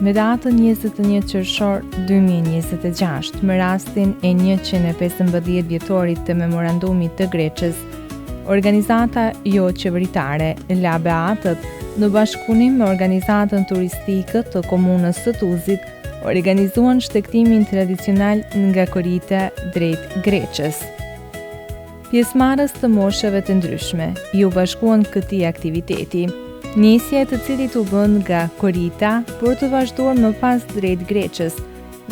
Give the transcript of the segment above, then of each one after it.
me datën 21 qershor 2026 me rastin e 115 vjetorit të memorandumit të Greqës, organizata jo qeveritare La Beatët në bashkëpunim me organizatën turistike të komunës së Tuzit organizuan shtektimin tradicional nga Korita drejt Greqës. Pjesëmarrës të moshave të ndryshme ju bashkuan këtij aktiviteti, nisja e të cilit u bën nga Korita për të vazhduar më pas drejt Greqës,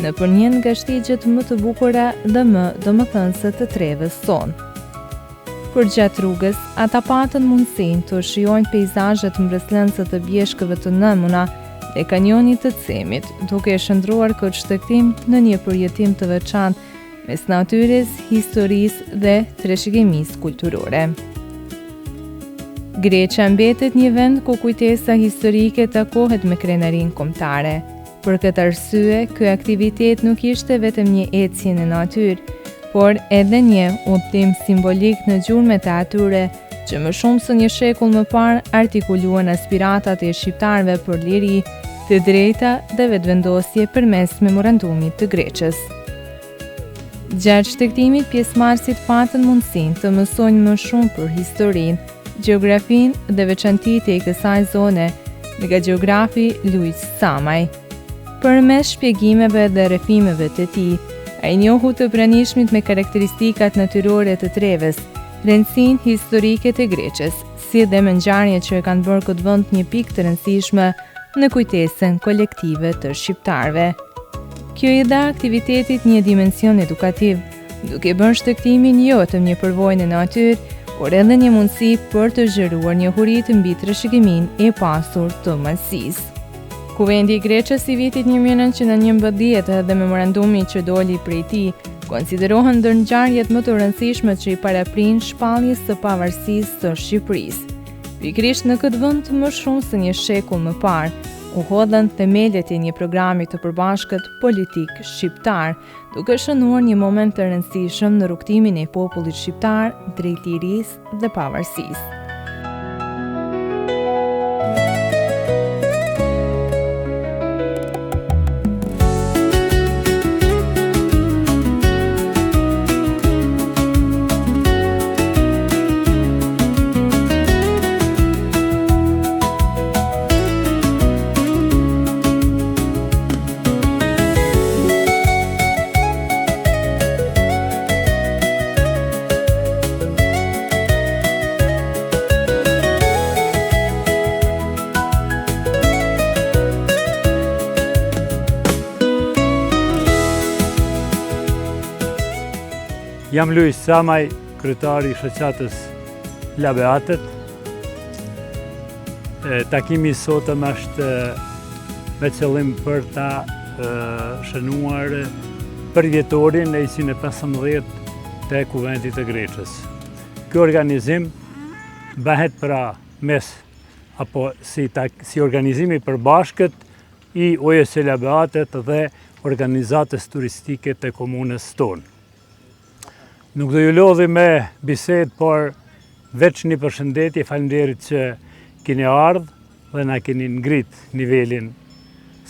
nëpër një nga shtigjet më të bukura dhe më domethënëse të trevës sonë. Përgjatë rrugës, ata patën mundësinë të shijojnë peizazhet mbreslënse të bjeshkëve të nëmuna e kanjonit të Cemit, duke e shndruar këtë shtektim në një përjetim të veçantë mes natyrës, historisë dhe trashëgimisë kulturore. Greqia mbetet një vend ku kujtesa historike takohet me krenarinë kombëtare. Për këtë arsye, ky aktivitet nuk ishte vetëm një ecje në natyrë, por edhe një udhtim simbolik në gjurmët e atyre që më shumë se një shekull më parë artikuluan aspiratat e shqiptarëve për liri, të drejta dhe vetëvendosje përmes memorandumit të Greqës. Gjatë shtektimit, pjesëmarrësit patën mundësinë të mësojnë më shumë për historinë, gjeografinë dhe veçantitë e kësaj zone nga gjeografi Luiz Samaj. Përmes shpjegimeve dhe rrëfimeve të tij, ai njohu të pranishmit me karakteristikat natyrore të trevës, rëndësinë historike të Greqës, si dhe me ngjarjet që e kanë bërë këtë vend një pikë të rëndësishme në kujtesën kolektive të shqiptarëve. Kjo i dha aktivitetit një dimension edukativ, duke bërë shtektimin jo vetëm një përvojë në natyrë, por edhe një mundësi për të zgjeruar njohuritë mbi trashëgiminë e pasur të malësisë. Kuvendi i Greqës i vitit 1911 dhe memorandumi që doli prej tij konsiderohen ndër ngjarjet më të rëndësishme që i paraprin shpalljes së pavarësisë së Shqipërisë. Pikërisht në këtë vend më shumë se një shekull më parë, u hodhën themelët e një programi të përbashkët politik shqiptar, duke shënuar një moment të rëndësishëm në rrugtimin e popullit shqiptar drejt lirisë dhe pavarësisë. Jam Luiz Samaj, kryetari i shoqatës La Beatët. Takimi i sotëm është me qëllim për ta shënuar përvjetorin e 115 të Kuvendit të Greqës. Ky organizim bëhet pra mes apo si organizimi i përbashkët i OS La Beatët dhe organizatës turistike të komunës tonë. Nuk do ju lodhi me bisedë, por veç një përshëndetje, faleminderit që keni ardhur dhe na keni ngrit nivelin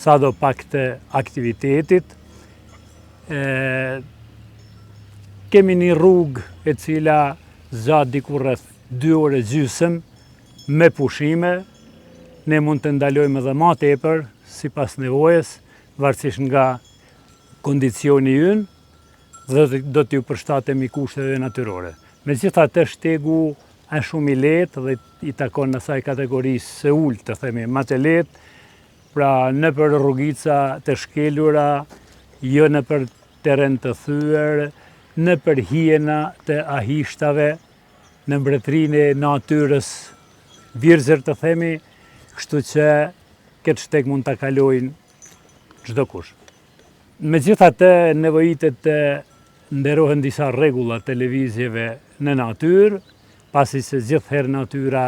sado pak të aktivitetit. Kemi një rrugë e cila zgjat diku rreth 2 orë gjysmë me pushime. Ne mund të ndalojmë edhe më tepër sipas nevojës, varësisht nga kondicioni ynë, dhe do t'ju përshtatemi kushteve natyrore. Megjithatë, shtegu është shumë i lehtë dhe i takon asaj kategorisë së ulët, të themi, më të lehtë, pra nëpër rrugica të shkelura, jo nëpër terren të thyer, nëpër hijena të ahishtave, në mbretërinë e natyrës virxër, të themi, kështu që këtë shteg mund ta kalojnë çdo kush. Megjithatë, nevojitet të nderohen disa rregulla të lëvizjeve në natyrë, pasi se gjithherë natyra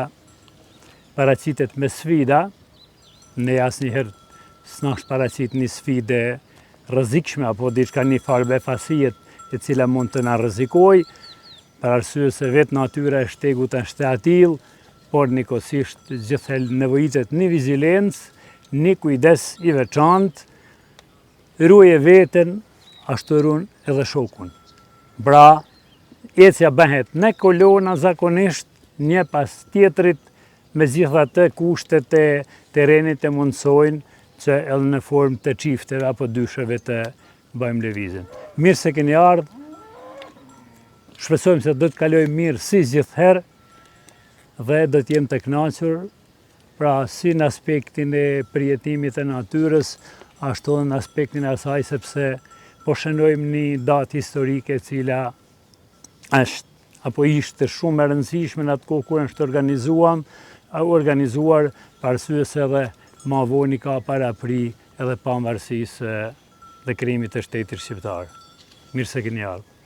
paraqitet me sfida, ne asnjëherë s'na paraqit një sfide rrezikshme apo diçka një farë befasie e cila mund të na rrezikojë, për arsye se vetë natyra e shtegut është e atill, por nikosisht gjithherë nevojitet një vigilencë një kujdes i veçantë, ruaje veten, ashtu ruan edhe shokun. Pra, ecja bëhet në kolona zakonisht, një pas tjetrit, me gjithatë kushtet e terenit e mundsojnë që edhe në formë të qifteve apo dysheve të bëjmë lëvizjen. Mirë se keni ardhur. Shpresojmë se do të kalojmë mirë si gjithherë dhe do të jem të kënaqur, pra si në aspektin e përjetimit të natyrës, ashtu në aspektin e asaj sepse po shënojmë një datë historike cila është apo ishte shumë e rëndësishme në atë kohë kur është organizuar për arsye se edhe ma voni ka parapri edhe pavarësisë dhe krijimit të shtetit shqiptar. Mirë se keni ardhur.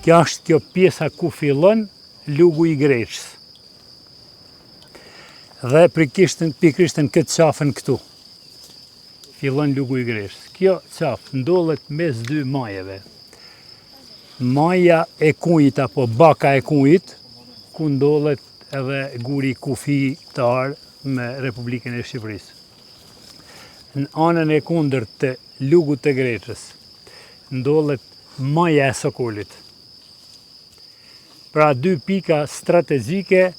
Kjo është kjo pjesa ku fillon lugu i Greqës. Dhe pikrishtën këtë qafën këtu. Fillon lugu i Greqës. Kjo qafë ndodhet mes dy majeve. Maja e Kujit apo baka e Kujit, ku ndodhet edhe guri kufitar me Republikën e Shqipërisë. Në anën e kundërt të lugut të Greqës, ndodhet maja e Sokolit. Pra dy pika strategjike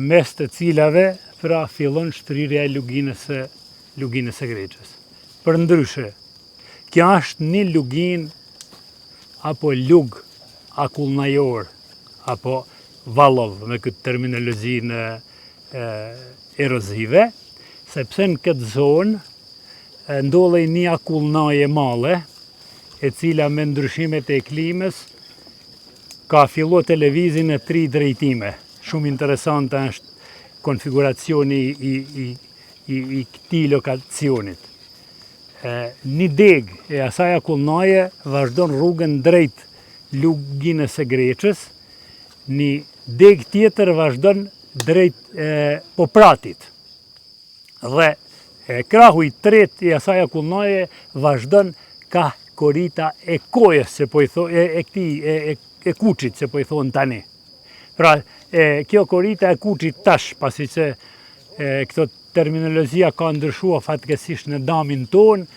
mes të cilave pra fillon shtrirja e luginës së Greqës. Përndryshe, kjo është një lugin apo lug akullnajor, apo vallov me këtë terminologjinë erozive, sepse në këtë zonë ndodhej një akullnaje male, e cila me ndryshimet e klimës ka filluar të lëvizin në 3 drejtime. Shumë interesante është konfiguracioni i këtij lokacionit. Një deg e asaj akullnaje vazhdon rrugën drejt luginës së Greqës, një deg tjetër vazhdon drejt Popratit. Dhe krahu i tret i asaj akullnaje vazhdon ka korita e kojës, që po i thonë, e Kuçit, që po i thonë tani. Pra, kjo korita e Kuçit tash, pasi që këto terminologjia ka ndryshua fatkeqësisht në damin tonë,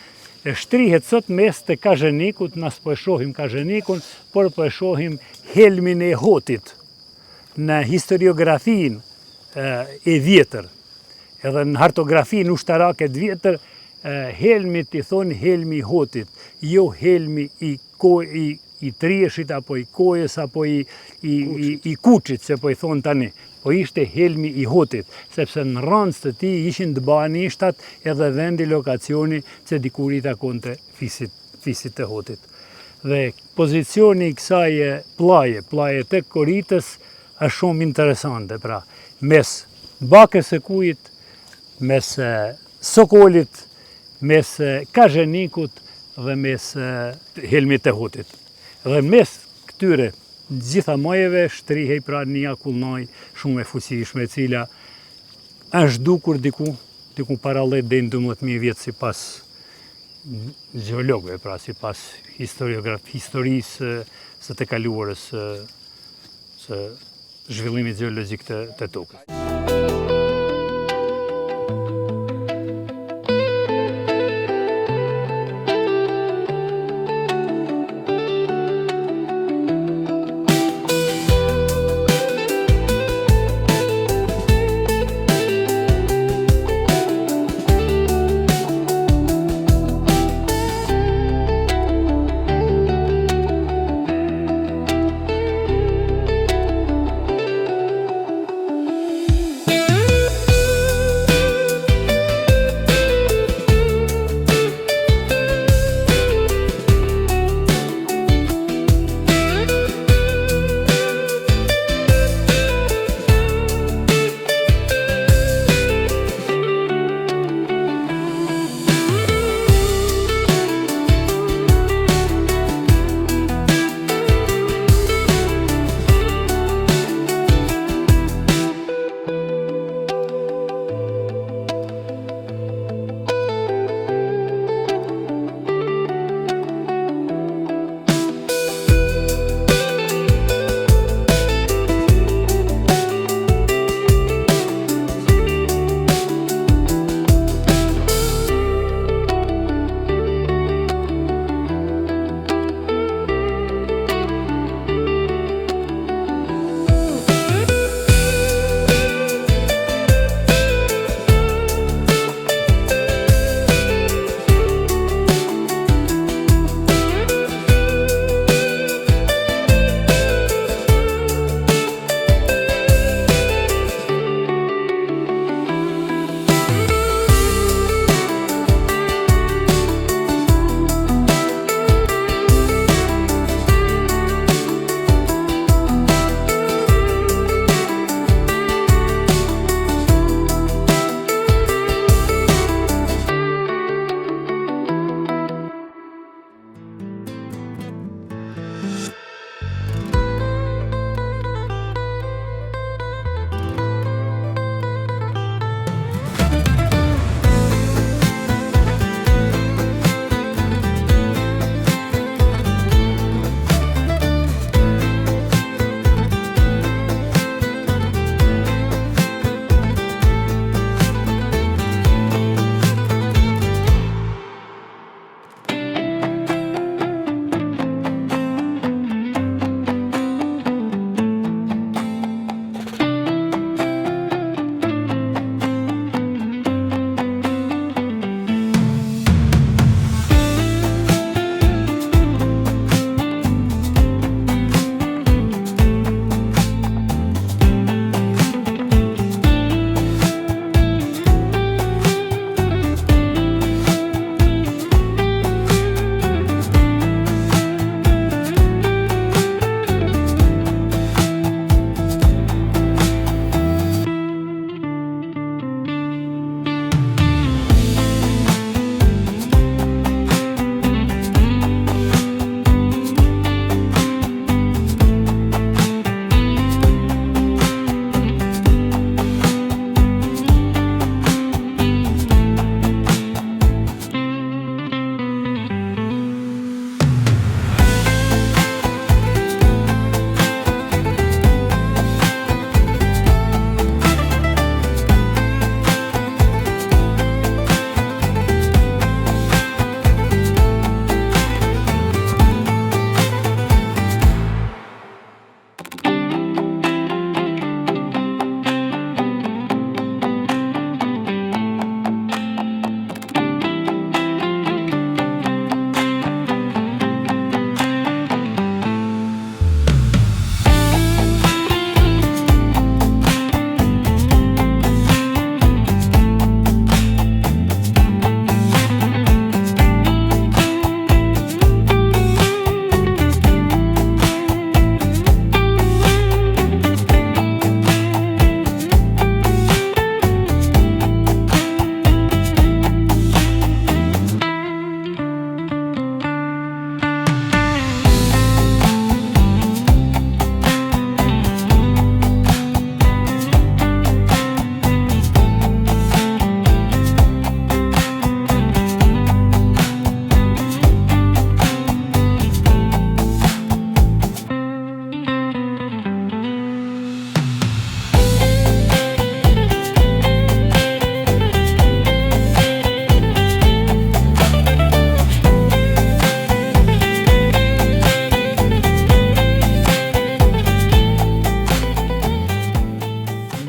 shtrihet sot mes të Kazhenikut, na s'po e shohim Kazhenikun, por po e shohim helmin e Hotit. Në historiografinë e vjetër, edhe në hartografinë ushtarake të vjetër, helmit i thonë helmi i Hotit, jo helmi i Trieshit, apo i Kojës, apo i Kuçit, që po i thonë tani. Po ishte helmi i Hotit, sepse në rancë të tij ishin të banishtat edhe vendi lokacioni që dikur i takonte fisit të Hotit. Dhe pozicioni i kësaj plaje të koritës, është shumë interesante, pra, mes bakës së Kujit, mes Sokolit, mes Kazhenikut dhe mes helmit të Hotit. Dhe mes këtyre gjitha majeve shtrihej pra një akullnaj shumë e fuqishme, e cila është dukur diku parallet deri në 12.000 vjetë sipas gjeologëve, pra sipas historisë së të kaluarës së zhvillimit gjeologjik të tokës.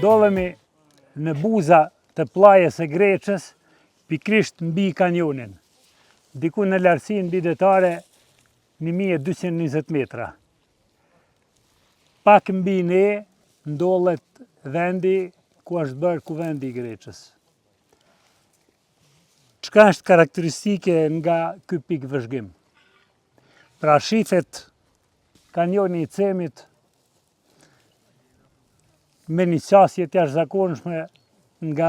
Ndodhemi në buza të plajes së Greçës, pikrisht mbi kanjonin, diku në lartësinë bidetare 1220 metra. Pak mbi ne ndodhet vendi ku është bërë kuvendi i Greçës. Çka është karakteristike nga ky pikë vëzhgim? Pra shifet kanjoni i Cemit me një qasje të jashtëzakonshme nga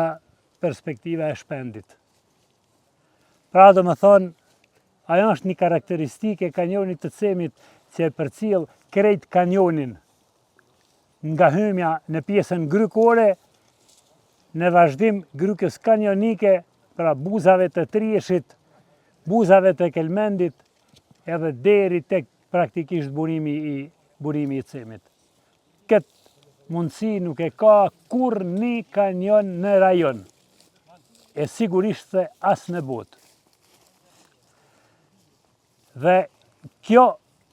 perspektiva e shpendit. Pra do më thonë, ajo është një karakteristike e kanjonit të Cemit që e përcjell krejt kanjonin nga hymja në pjesën grykore, në vazhdim grykës kanjonike, pra buzave të Trieshit, buzave të Kelmendit, edhe deri tek praktikisht burimi i Cemit. Këtë mundësi nuk e ka kur një kanjon në rajon, e sigurisht se as në botë. Dhe kjo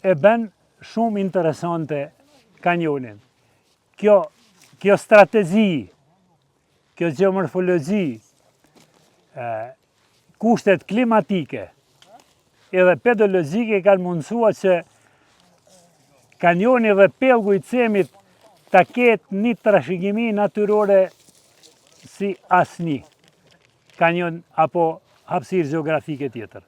e bën shumë interesante kanjonin. Kjo strategji, kjo geomorfologji, kushtet klimatike edhe pedologjike kanë mundësua që kanjoni dhe pellgu i Cemit ta ketë një trashëgimi natyrore si asnjë kanjon apo hapësirë gjeografike tjetër.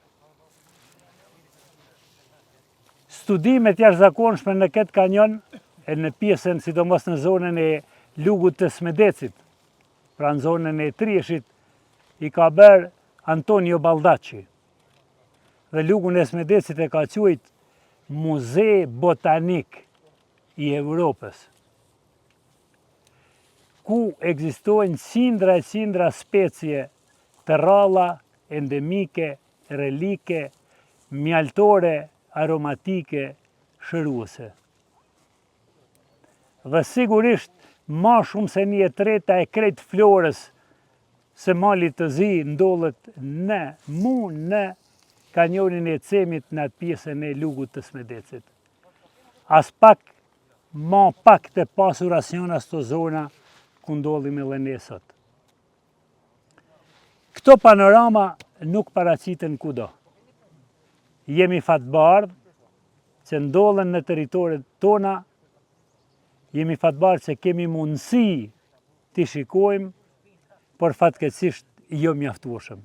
Studimet jashtëzakonshme në këtë kanjon, e në pjesën, sidomos në zonën e lugut të Smedecit, pra në zonën e Trieshit, i ka bërë Antonio Baldacci. Dhe lugun e Smedecit e ka quajtur Muze Botanik i Evropës, ku ekzistojnë qindra e qindra specie të rralla, endemike, relike, mjaltore, aromatike, shëruese. Dhe sigurisht, ma shumë se 1/3 e krejt florës së malit të zi ndodhet në kanjonin e Cemit në atë pjesën e lugut të Smedecit. As pak, ma pak të pasur asnjëna sto zona ku ndodhim edhe ne sot. Këto panorama nuk paraqiten kudo. Jemi fatbardh që ndodhen në territoret tona, jemi fatbardh që kemi mundësi t'i shikojmë, por fatkeqësisht jo mjaftueshëm.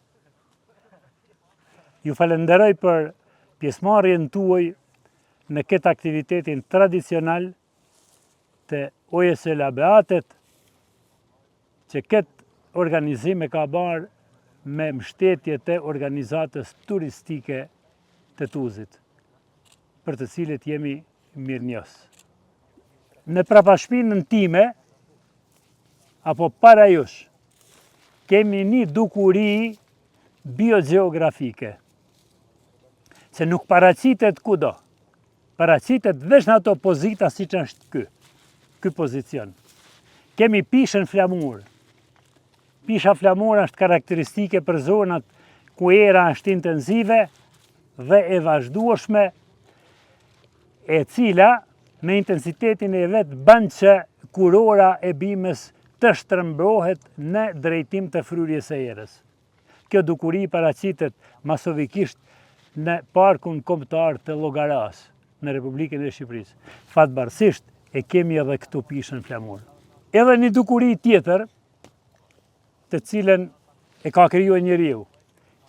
Ju falenderoj për pjesëmarrjen tuaj në këtë aktivitetin tradicional të OSL Beatet, që këtë organizim e ka bërë me mbështetje të organizatës turistike të Tuzit, për të cilët jemi mirënjohës. Në prapashpinën time, apo para jush, kemi një dukuri biogjeografike, që nuk paraqitet kudo, paraqitet veç në ato pozita si që është ky pozicion. Kemi pishën flamur. Pisha flamur është karakteristike për zonat ku era është intenzive dhe e vazhdueshme, e cila me intensitetin e vetë bën që kurora e bimës të shtrembrohet në drejtim të fryrjes së erës. Kjo dukuri paraqitet masovikisht në parkun kombëtar të Llogaras, në Republikën e Shqipërisë. Fatbarësisht e kemi edhe këtu pishën flamur. Edhe një dukuri tjetër, të cilën e ka krijuar njeriu.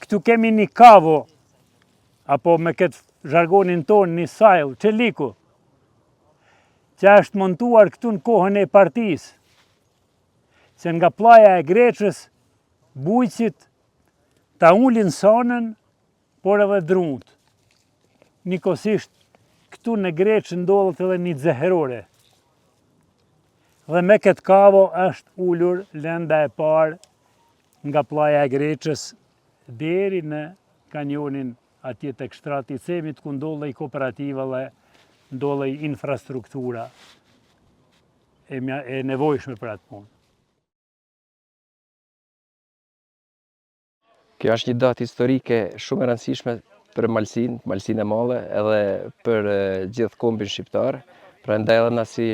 Këtu kemi një kavo, apo me këtë zhargonin ton një sajl, çeliku, që është montuar këtu në kohën e partisë, që nga plaja e Greçës, bujqit ta ulin sanën, por edhe drunt. Njëkohësisht, këtu në Greçë ndodhet edhe një xeherore. Dhe me këtë kavo është ulur lënda e parë nga plaja e Greçës deri në kanjonin atje tek shtrati i Cemit, ku ndodhej kooperativa dhe ndodhej infrastruktura e nevojshme për atë punë. Kjo është një datë historike shumë e rëndësishme për Malsinë e Madhe edhe për gjithë kombin shqiptar, Prandaj edhe na si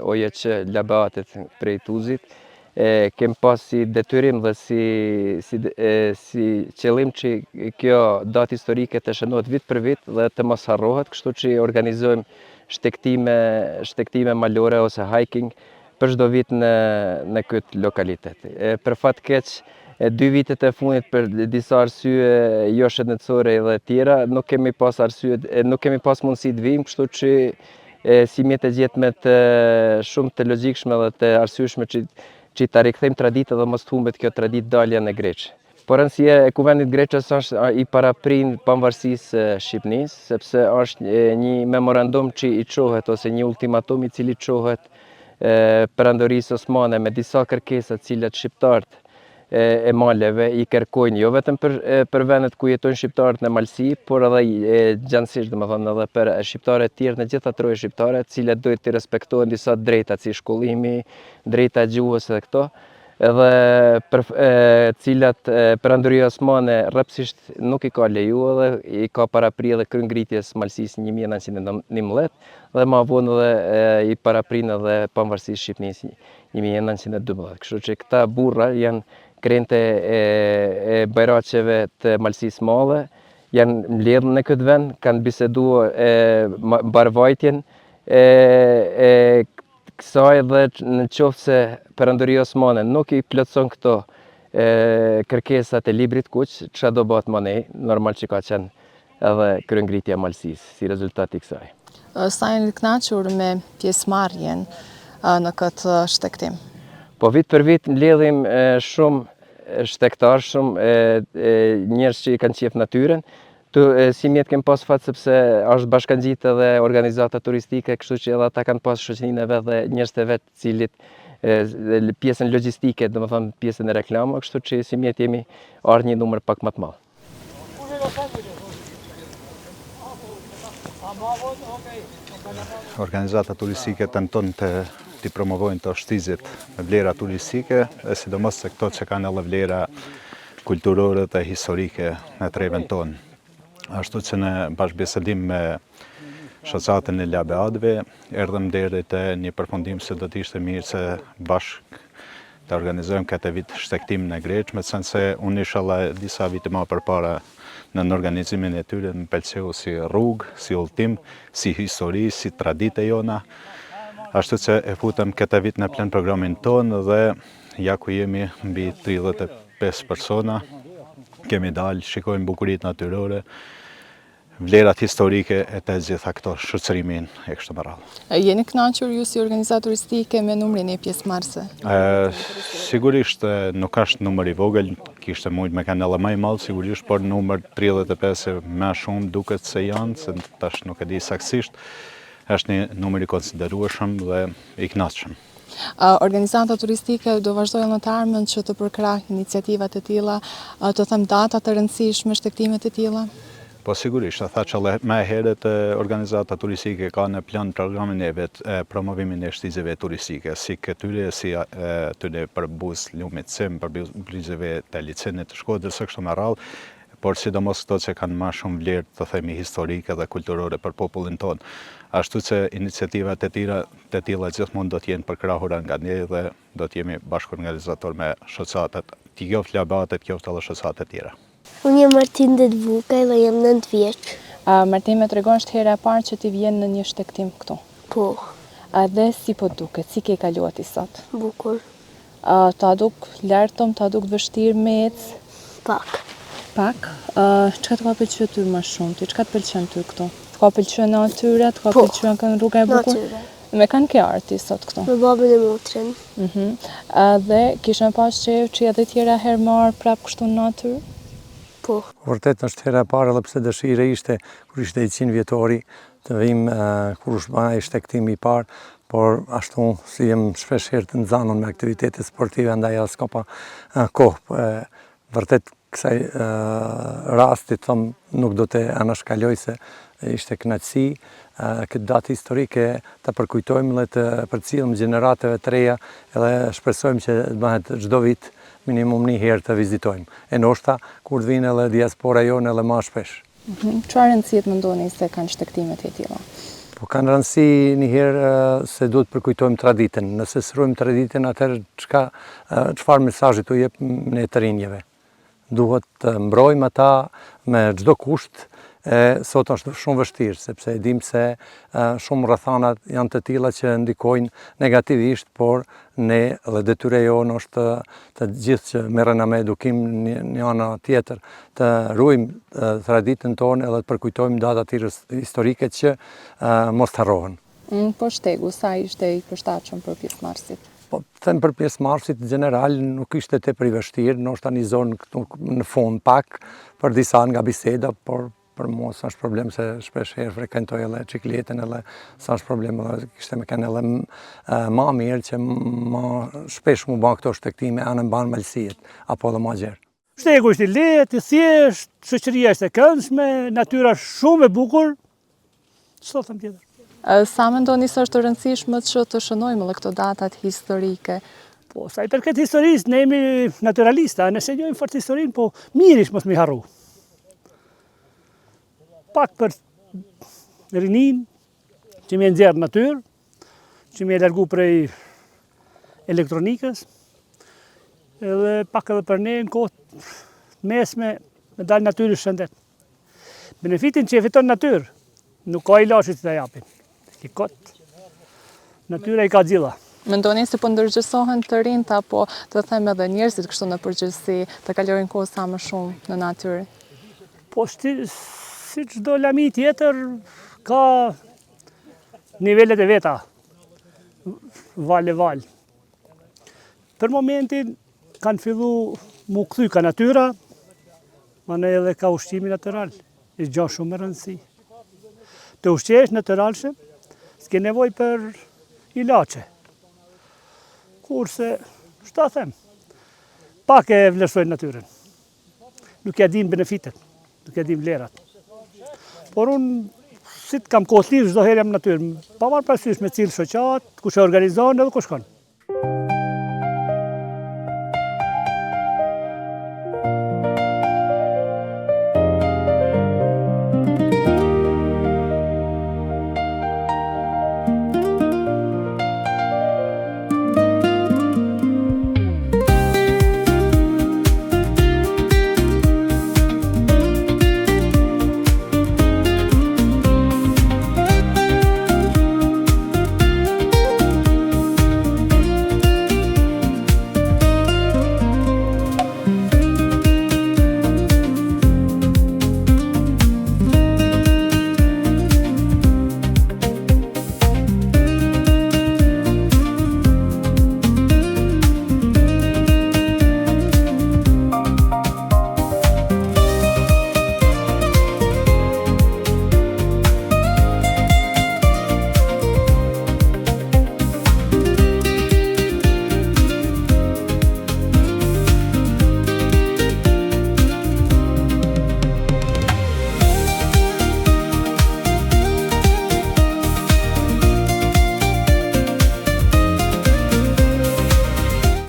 OJC Labatet prej Tuzit, kem pas si detyrim dhe si qëllim që kjo datë historike të shënohet vit për vit dhe të mos harrohet, kështu që organizojmë shtektime malore ose hiking për çdo vit në këtë lokalitet. Për fat keq, 2 vitet e fundit për disa arsye jo shëndetësore dhe tjera, nuk kemi pas mundësi të vijmë, kështu që si mjetë e gjetme të shumë të logjikshme dhe të arsyeshme që ta rikthejmë traditë dhe mos të humbet kjo traditë dalja në Greqë. Por rëndësia e kuvendit Greqës është i paraprin pavarësisë Shqipënisë, sepse është një memorandum që i çohet ose një ultimatum i cili çohet perandorisë osmane me disa kërkesa të cilat shqiptarët e maleve i kërkojnë jo vetëm për vendet ku jetojnë shqiptarët në malsi, por edhe gjantësisht domethënë edhe për shqiptarët e tjerë në gjitha troje shqiptare, të cilat duhet të respektohen disa drejta si shkollimi, drejta e gjuhës dhe këto, edhe për cilat perandoria osmane rrepsisht nuk i ka leju dhe i ka parapri edhe kryengritjes malsisë 1911 dhe më vonë edhe i paraprin edhe pavarësisë Shqipënisë 1912. Kështu që këta burra janë krente e bajraqeve të Malsisë Madhe, janë mbledhur në këtë vend, kanë biseduar mbarvajtjen e kësaj dhe në qoftë se perandoria osmane nuk i plotson këto kërkesat e librit kuq, çfarë do bëhet më nej, normal që ka qenë edhe kryengritja e Malsisë si rezultat i kësaj. Sa jeni të kënaqur me pjesëmarrjen në këtë shtektim? Po vit për vit mbledhim shumë shtektar, shumë njerëz që i kanë qef natyrën. Si mjetë kem pas fat sepse është bashkangjitë edhe organizata turistike, kështu që edhe ata kanë pas shoqërinë e vet dhe njerëz të vet të cilit pjesën logjistike, domethënë pjesën e reklamës, kështu që si mjetë jemi ardhur një numër pak më të madh. Organizata turistike tenton të promovojnë të shtizit me vlera turistike, dhe sidomos se këto që kanë edhe vlera kulturore dhe historike në treven tonë. Ashtu që në bashkëbisedim me shoqatën e Labeadve, erdhëm deri te një përfundim se do të ishte mirë se bashkë të organizojmë këtë vit shtektim në Greqë, me të thënë se unë isha disa vite më përpara në organizimin e tyre më pëlqeu si rrugë, si udhtim, si histori, si traditë jona. Ashtu që e futëm këtë vit në plan programin tonë dhe ja ku jemi mbi 35 persona, kemi dalë, shikojmë bukuritë natyrore, vlerat historike e të gjitha këto shoqërimin e kështu me radhë. Jeni kënaqur ju si organizatë turistike me numrin e pjesëmarrësve? Sigurisht nuk është numër i vogël, kishte mujt me kanë edhe më i madh sigurisht, por numër 35 më shumë duket se janë, se tash nuk e di saktësisht. Është një numër i konsiderueshëm dhe i kënaqshëm. Organizata turistike do vazhdojnë në të ardhmen që të përkrahë iniciativat e tilla, të them data të rëndësishme, shtektimet e tilla? Po sigurisht, tha që më herët organizata turistike ka në plan programin e vet promovimin e shtizjeve turistike, si këtyre, si tyre për buz lumit Cim, për blizjeve të licenit të Shkodrës së kështu me radhë, por sidomos këto që kanë më shumë vlerë të themi historike dhe kulturore për popullin tonë. Ashtu që iniciativat e tilla gjithmonë do të jenë përkrahura nga ne dhe do të jemi bashkëorganizator me shoqatat, qoftë Labatet, qoftë edhe shoqatat e tjera. Unë jam Martin Detvukaj dhe jam 9 vjeç. Martin, me tregon është hera e parë që ti vjen në një shtektim këtu? Po. Dhe si po duket, si ke kaluar ti sot? Bukur. Ta duk lartëm, ta duk vështirë me ecë? Pak. Pak? Çka të ka pëlqyer ty më shumë? Çka të pëlqen ty këtu? Të ka pëlqyer natyra, të ka pëlqyer kënd rruga e bukur? Natyra. Me kanë ke arti sot këtu? Me babën e motrin. Dhe kishën pas qejf që edhe tjera herë marr prap kështu në natyrë? Po. Vërtet është hera e parë edhe pse dëshira ishte kur ishte i 100 vjetori të vim kur është bëna i shtektimi i parë, por ashtu si jem shpesh herë të nxanur me aktivitete sportive, andaj as ka pa kohë. Vërtet kësaj rastit thom nuk do të anashkaloj se ishte kënaqësi këtë datë historike të përkujtojmë dhe të përcjellim gjeneratave të reja edhe shpresojmë që të bëhet çdo vit minimum një herë të vizitojmë. E ndoshta kur të vinë edhe diaspora jonë edhe më shpesh. Çfarë rëndësie mendoni se kanë shtektimet e tilla? Po kanë rëndësi njëherë se duhet përkujtojmë traditën. Nëse sërojmë traditën, atëherë çfarë mesazhi tu jep ne të rinjeve. Duhet të mbrojmë ata me çdo kusht. Sot është shumë vështirë, sepse e dim se shumë rrethana janë të tilla që ndikojnë negativisht, por ne dhe detyra jonë është të gjithë që merrena me edukim një anë tjetër, të ruajmë traditën tonë edhe të përkujtojmë datat historike që mos të harrohen. Po shtegu, sa ishte i përshtatshëm për pjesëmarrësit? Po, them për pjesëmarrësit general nuk ishte tepër i vështirë, ndoshta një zonë këtu në fund pak për disa nga biseda, por për mua s'është problem se shpesh herë frekuentoj edhe cikletën edhe s'është problem edhe kishte me kanë edhe ma mirë që ma shpesh mu ban këto shtektime anë ban malësijet apo edhe ma gjerë. Shtegu është i lehtë, i thjesht, shoqëria është e këndshme, natyra shumë e bukur. Çfarë them tjetër? Sa mendoni se është e rëndësishme që të shënojmë edhe këto datat historike? Po, sa i përket historisë, ne jemi naturalista, nëse njojmë fort historinë, po mirish mos mi harru. Pak për rinin, që mi e nxjerrë natyrë, që mi e largu prej elektronikës, edhe pak edhe për ne në kohë mesme me dalë natyrë shëndet. Benefitin që e fiton natyrë, nuk ka ilaçe që ta japin. Ki kot, natyra i ka gjilla. Mendoni se po ndërgjegjësohen të rinjt apo të them edhe njerëzit kështu në përgjithësi të kalojnë kohë sa më shumë në natyrë? Po si çdo lami tjetër ka nivelet e veta, val. Për momentin kanë fillu mu kthy ka natyra, mane edhe ka ushqimi natyral, i gjo shumë më rëndësi. Të ushqesh natyralshëm, s'ke nevoj për ilaçe. Kurse, shta them, pak e vlerësojnë natyrën. Nuk ja din benefitet, nuk ja din vlerat. Por unë, si të kam kohë lirë, çdo herë jam në natyrë, pa marrë parasysh me cilë shoqat, kush e organizon edhe ku shkon.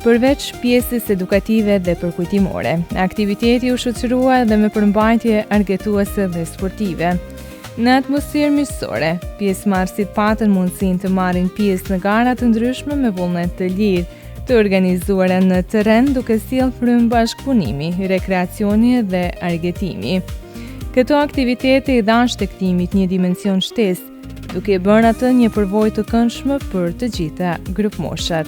Përveç pjesës edukative dhe përkujtimore, aktiviteti u shoqërua dhe me përmbajtje argëtuese dhe sportive. Në atmosferë miqësore, pjesëmarrësit patën mundësinë të marrin pjesë në gara të ndryshme me vullnet të lirë, të organizuara në terren duke sjellë frymë bashkëpunimi, rekreacioni dhe argëtimi. Këto aktivitete i dhanë shtektimit një dimension shtesë, duke bërë atë një përvojë të këndshme për të gjitha grupmoshat.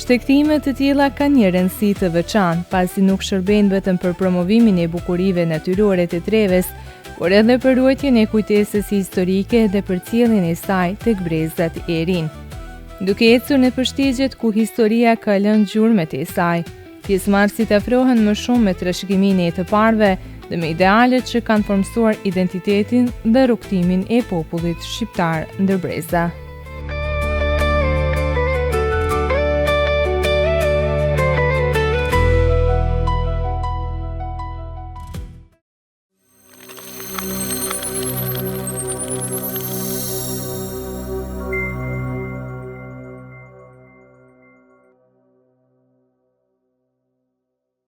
Shtektimet të tilla kanë një rëndësi të veçantë, pasi nuk shërbejnë vetëm për promovimin e bukurive natyrore të Treves, por edhe për ruajtjen e kujtesës historike dhe për ciljen e saj tek brezat e rinj. Duke ecur në përshtigjet ku historia ka lënë gjurmët e saj, pjesëmarrësit afrohen më shumë me trashëgiminë e të parëve dhe me idealet që kanë formsuar identitetin dhe rrugtimin e popullit shqiptar ndër breza.